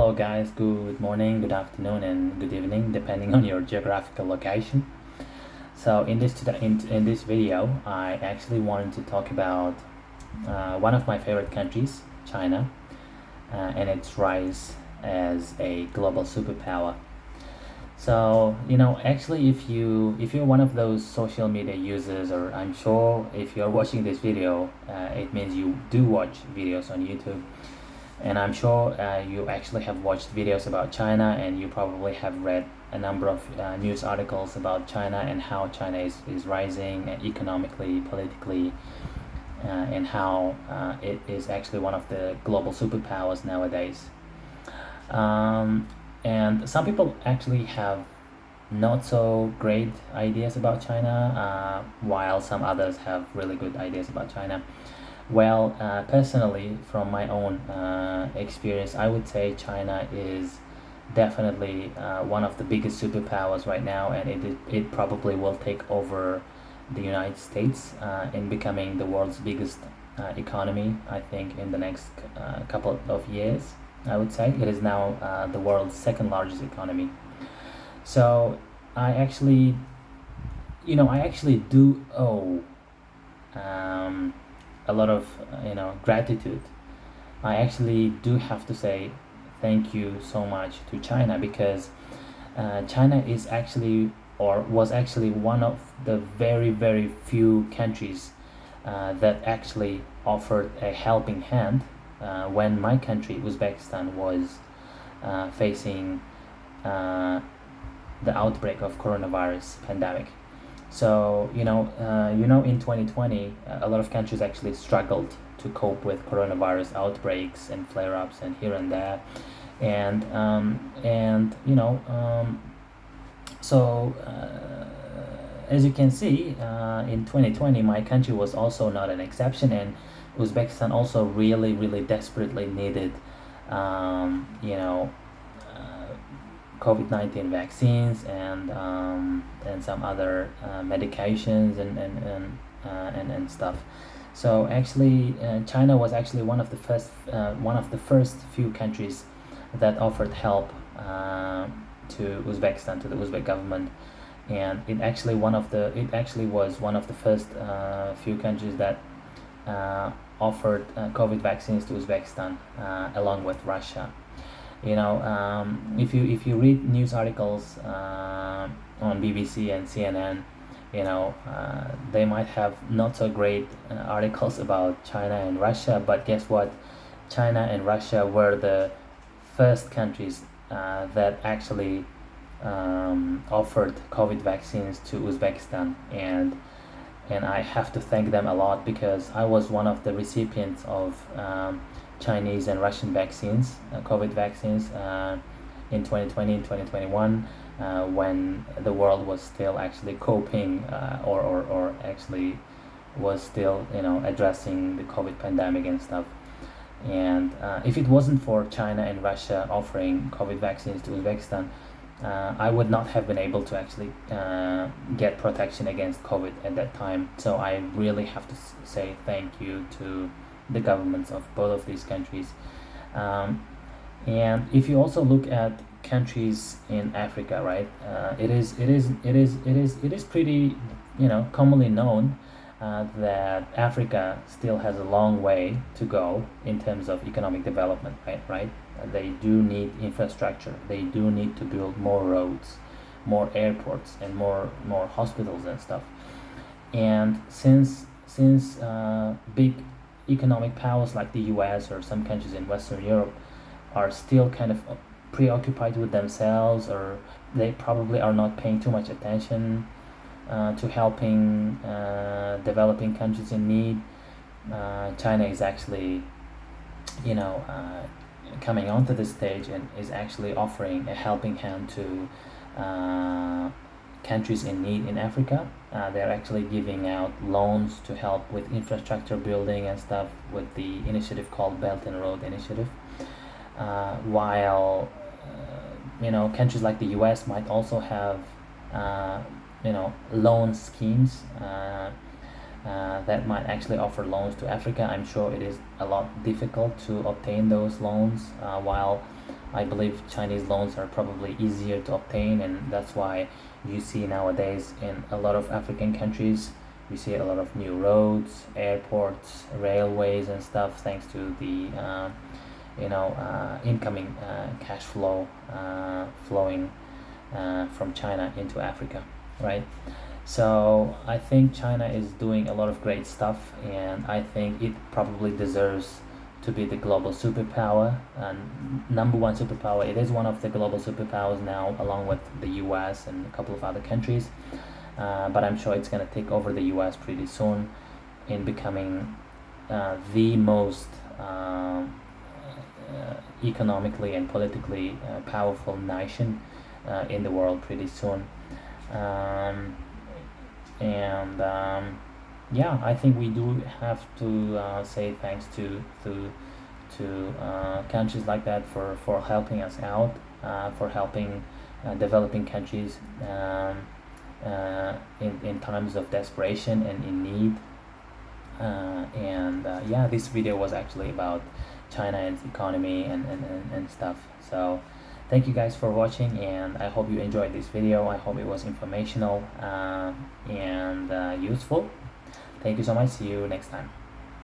Hello, guys. Good morning, good afternoon, and good evening, depending on your geographical location. So, in this video, I actually wanted to talk about one of my favorite countries, China, and its rise as a global superpower. So, actually, if you're one of those social media users, or I'm sure if you're watching this video, it means you do watch videos on YouTube. And I'm sure you actually have watched videos about China, and you probably have read a number of news articles about China and how China is rising economically, politically, and how it is actually one of the global superpowers nowadays. Um, and some people actually have not so great ideas about China, while some others have really good ideas about China. Well, personally, from my own experience, I would say China is definitely one of the biggest superpowers right now, and it probably will take over the United States in becoming the world's biggest economy, I think, in the next couple of years. I would say it is now the world's second largest economy. So I actually, I actually do owe um, a lot of gratitude. I actually do have to say thank you so much to China, because China is actually, or was actually, one of the very few countries that actually offered a helping hand when my country, Uzbekistan, was facing the outbreak of coronavirus pandemic. So in 2020, a lot of countries actually struggled to cope with coronavirus outbreaks and flare-ups and here and there, and so as you can see, in 2020, my country was also not an exception, and Uzbekistan also really desperately needed, um, you know, COVID-19 vaccines and some other medications and stuff. So actually, China was actually one of the first few countries that offered help to Uzbekistan, to the Uzbek government, and it actually was one of the first few countries that offered COVID vaccines to Uzbekistan, along with Russia. If you read news articles on BBC and CNN, they might have not so great articles about China and Russia, but guess what? China and Russia were the first countries that actually offered COVID vaccines to Uzbekistan, and I have to thank them a lot, because I was one of the recipients of Chinese and Russian vaccines, COVID vaccines, in 2020 and 2021, when the world was still actually coping, or actually was still addressing the COVID pandemic and stuff. And if it wasn't for China and Russia offering COVID vaccines to Uzbekistan, I would not have been able to actually get protection against COVID at that time. So I really have to say thank you to the governments of both of these countries. And if you also look at countries in Africa, right, it is pretty commonly known that Africa still has a long way to go in terms of economic development, right? They do need infrastructure. They do need to build more roads, more airports, and more hospitals and stuff. And since big economic powers like the US or some countries in Western Europe are still kind of preoccupied with themselves, or they probably are not paying too much attention to helping developing countries in need, China is actually, coming onto the stage and is actually offering a helping hand to countries in need in Africa. They're actually giving out loans to help with infrastructure building and stuff, with the initiative called Belt and Road Initiative. While countries like the US might also have loan schemes that might actually offer loans to Africa. I'm sure it is a lot difficult to obtain those loans, while I believe Chinese loans are probably easier to obtain, and that's why you see nowadays in a lot of African countries, we see a lot of new roads, airports, railways, and stuff, thanks to the incoming cash flow flowing from China into Africa, right? So I think China is doing a lot of great stuff, and I think it probably deserves to be the global superpower and number one superpower. It is one of the global superpowers now, along with the US and a couple of other countries. But I'm sure it's going to take over the US pretty soon in becoming the most economically and politically powerful nation in the world pretty soon. Um, and Yeah, I think we do have to say thanks to countries like that for helping us out, for helping developing countries in times of desperation and in need. Yeah, this video was actually about China and its economy and stuff. So thank you guys for watching, and I hope you enjoyed this video. I hope it was informational and useful. Thank you so much. See you next time.